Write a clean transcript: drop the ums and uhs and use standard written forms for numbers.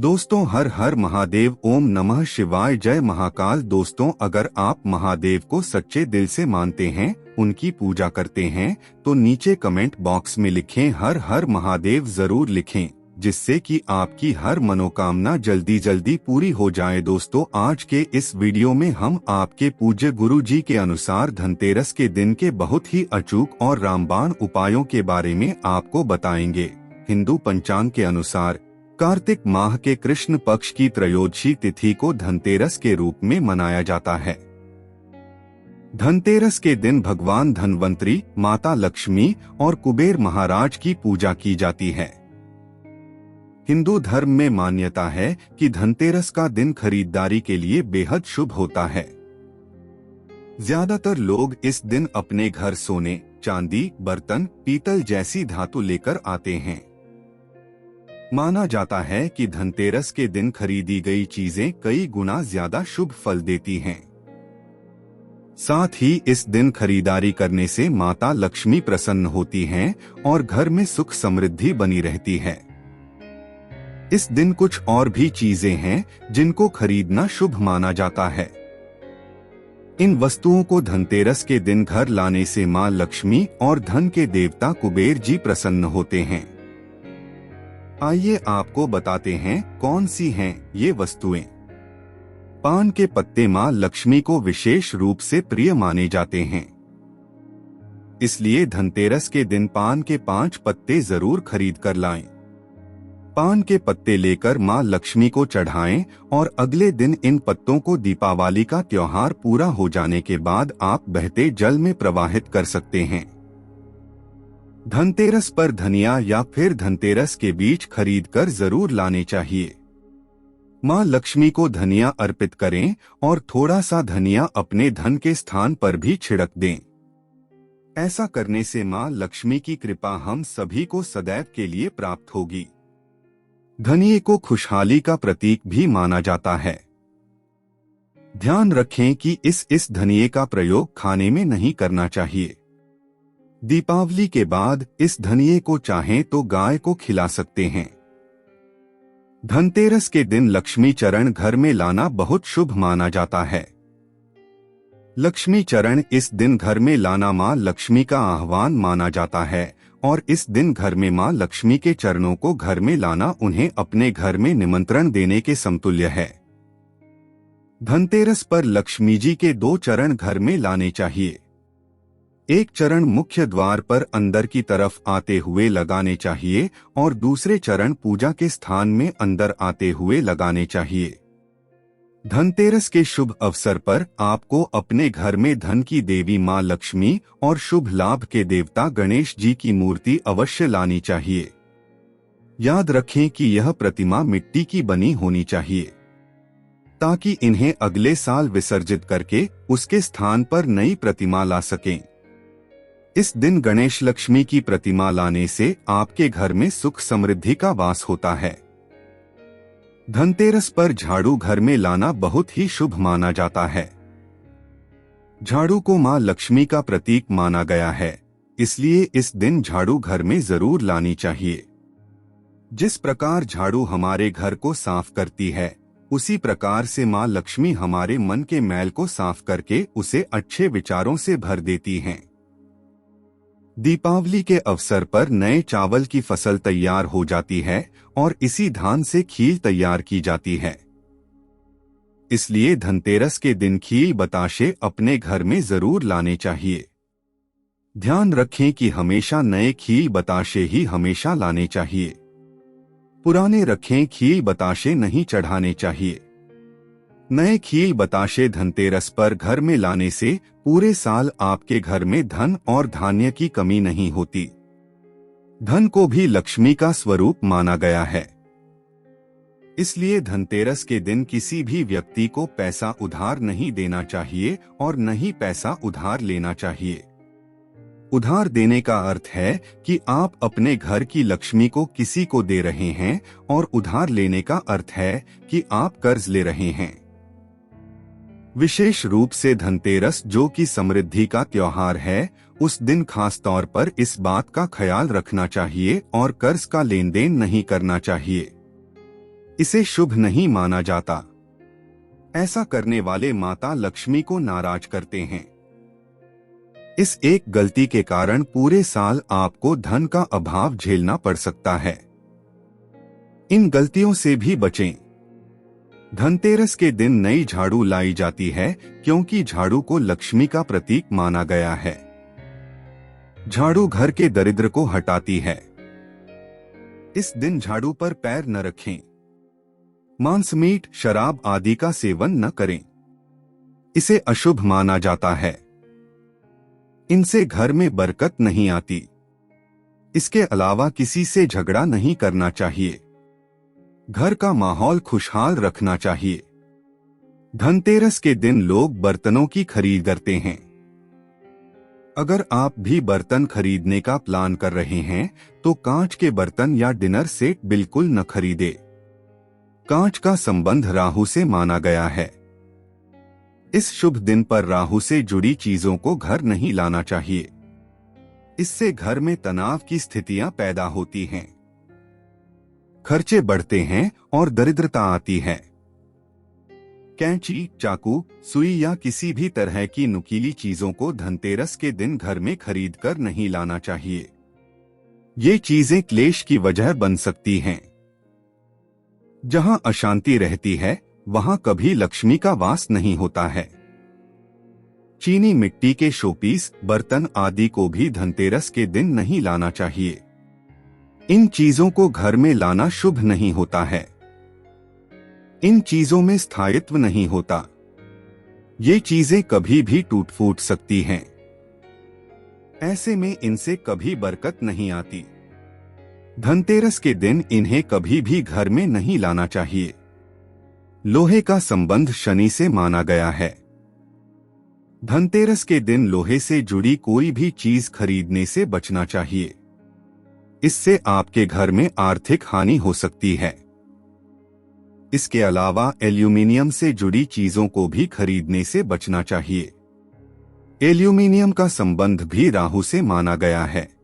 दोस्तों, हर हर महादेव, ओम नमः शिवाय, जय महाकाल। दोस्तों, अगर आप महादेव को सच्चे दिल से मानते हैं, उनकी पूजा करते हैं, तो नीचे कमेंट बॉक्स में लिखें हर हर महादेव जरूर लिखें, जिससे कि आपकी हर मनोकामना जल्दी जल्दी पूरी हो जाए। दोस्तों, आज के इस वीडियो में हम आपके पूज्य गुरु जी के अनुसार धनतेरस के दिन के बहुत ही अचूक और रामबाण उपायों के बारे में आपको बताएंगे। हिंदू पंचांग के अनुसार कार्तिक माह के कृष्ण पक्ष की त्रयोदशी तिथि को धनतेरस के रूप में मनाया जाता है। धनतेरस के दिन भगवान धनवंतरी, माता लक्ष्मी और कुबेर महाराज की पूजा की जाती है। हिंदू धर्म में मान्यता है कि धनतेरस का दिन खरीदारी के लिए बेहद शुभ होता है। ज्यादातर लोग इस दिन अपने घर सोने, चांदी, बर्तन, पीतल जैसी धातु लेकर आते हैं। माना जाता है कि धनतेरस के दिन खरीदी गई चीजें कई गुना ज्यादा शुभ फल देती हैं। साथ ही इस दिन खरीदारी करने से माता लक्ष्मी प्रसन्न होती हैं और घर में सुख समृद्धि बनी रहती है। इस दिन कुछ और भी चीजें हैं जिनको खरीदना शुभ माना जाता है। इन वस्तुओं को धनतेरस के दिन घर लाने से मां लक्ष्मी और धन के देवता कुबेर जी प्रसन्न होते हैं। आइए आपको बताते हैं कौन सी हैं ये वस्तुएं। पान के पत्ते मां लक्ष्मी को विशेष रूप से प्रिय माने जाते हैं, इसलिए धनतेरस के दिन पान के 5 पत्ते जरूर खरीद कर लाएं। पान के पत्ते लेकर मां लक्ष्मी को चढ़ाएं और अगले दिन इन पत्तों को दीपावली का त्योहार पूरा हो जाने के बाद आप बहते जल में प्रवाहित कर सकते हैं। धनतेरस पर धनिया या फिर धनतेरस के बीज खरीदकर जरूर लाने चाहिए। मां लक्ष्मी को धनिया अर्पित करें और थोड़ा सा धनिया अपने धन के स्थान पर भी छिड़क दें। ऐसा करने से मां लक्ष्मी की कृपा हम सभी को सदैव के लिए प्राप्त होगी। धनिये को खुशहाली का प्रतीक भी माना जाता है। ध्यान रखें कि इस धनिये का प्रयोग खाने में नहीं करना चाहिए। दीपावली के बाद इस धनिये को चाहें तो गाय को खिला सकते हैं। धनतेरस के दिन लक्ष्मी चरण घर में लाना बहुत शुभ माना जाता है। लक्ष्मी चरण इस दिन घर में लाना मां लक्ष्मी का आह्वान माना जाता है और इस दिन घर में मां लक्ष्मी के चरणों को घर में लाना उन्हें अपने घर में निमंत्रण देने के समतुल्य है। धनतेरस पर लक्ष्मी जी के 2 चरण घर में लाने चाहिए। एक चरण मुख्य द्वार पर अंदर की तरफ आते हुए लगाने चाहिए और दूसरे चरण पूजा के स्थान में अंदर आते हुए लगाने चाहिए। धनतेरस के शुभ अवसर पर आपको अपने घर में धन की देवी मां लक्ष्मी और शुभ लाभ के देवता गणेश जी की मूर्ति अवश्य लानी चाहिए। याद रखें कि यह प्रतिमा मिट्टी की बनी होनी चाहिए, ताकि इन्हें अगले साल विसर्जित करके उसके स्थान पर नई प्रतिमा ला सकें। इस दिन गणेश लक्ष्मी की प्रतिमा लाने से आपके घर में सुख समृद्धि का वास होता है। धनतेरस पर झाड़ू घर में लाना बहुत ही शुभ माना जाता है। झाड़ू को मां लक्ष्मी का प्रतीक माना गया है, इसलिए इस दिन झाड़ू घर में जरूर लानी चाहिए। जिस प्रकार झाड़ू हमारे घर को साफ करती है, उसी प्रकार से मां लक्ष्मी हमारे मन के मैल को साफ करके उसे अच्छे विचारों से भर देती हैं। दीपावली के अवसर पर नए चावल की फसल तैयार हो जाती है और इसी धान से खीर तैयार की जाती है। इसलिए धनतेरस के दिन खीर बताशे अपने घर में जरूर लाने चाहिए। ध्यान रखें कि हमेशा नए खीर बताशे ही हमेशा लाने चाहिए। पुराने रखें खीर बताशे नहीं चढ़ाने चाहिए। नए खीर बताशे धनतेरस पर घर में लाने से पूरे साल आपके घर में धन और धान्य की कमी नहीं होती। धन को भी लक्ष्मी का स्वरूप माना गया है, इसलिए धनतेरस के दिन किसी भी व्यक्ति को पैसा उधार नहीं देना चाहिए और न ही पैसा उधार लेना चाहिए। उधार देने का अर्थ है कि आप अपने घर की लक्ष्मी को किसी को दे रहे हैं और उधार लेने का अर्थ है कि आप कर्ज ले रहे हैं। विशेष रूप से धनतेरस, जो कि समृद्धि का त्योहार है, उस दिन खास तौर पर इस बात का ख्याल रखना चाहिए और कर्ज का लेन देन नहीं करना चाहिए। इसे शुभ नहीं माना जाता। ऐसा करने वाले माता लक्ष्मी को नाराज करते हैं। इस एक गलती के कारण पूरे साल आपको धन का अभाव झेलना पड़ सकता है। इन गलतियों से भी बचें। धनतेरस के दिन नई झाड़ू लाई जाती है क्योंकि झाड़ू को लक्ष्मी का प्रतीक माना गया है। झाड़ू घर के दरिद्र को हटाती है। इस दिन झाड़ू पर पैर न रखें। मांस, मीट, शराब आदि का सेवन न करें। इसे अशुभ माना जाता है। इनसे घर में बरकत नहीं आती। इसके अलावा किसी से झगड़ा नहीं करना चाहिए। घर का माहौल खुशहाल रखना चाहिए। धनतेरस के दिन लोग बर्तनों की खरीद करते हैं। अगर आप भी बर्तन खरीदने का प्लान कर रहे हैं तो कांच के बर्तन या डिनर सेट बिल्कुल न खरीदे। कांच का संबंध राहु से माना गया है। इस शुभ दिन पर राहु से जुड़ी चीजों को घर नहीं लाना चाहिए। इससे घर में तनाव की स्थितियां पैदा होती हैं, खर्चे बढ़ते हैं और दरिद्रता आती है। कैंची, चाकू, सुई या किसी भी तरह की नुकीली चीजों को धनतेरस के दिन घर में खरीदकर नहीं लाना चाहिए। ये चीजें क्लेश की वजह बन सकती हैं। जहां अशांति रहती है वहां कभी लक्ष्मी का वास नहीं होता है। चीनी मिट्टी के शोपीस, बर्तन आदि को भी धनतेरस के दिन नहीं लाना चाहिए। इन चीजों को घर में लाना शुभ नहीं होता है। इन चीजों में स्थायित्व नहीं होता। ये चीजें कभी भी टूट फूट सकती हैं। ऐसे में इनसे कभी बरकत नहीं आती। धनतेरस के दिन इन्हें कभी भी घर में नहीं लाना चाहिए। लोहे का संबंध शनि से माना गया है। धनतेरस के दिन लोहे से जुड़ी कोई भी चीज खरीदने से बचना चाहिए। इससे आपके घर में आर्थिक हानि हो सकती है। इसके अलावा एल्यूमीनियम से जुड़ी चीजों को भी खरीदने से बचना चाहिए। एल्यूमीनियम का संबंध भी राहु से माना गया है।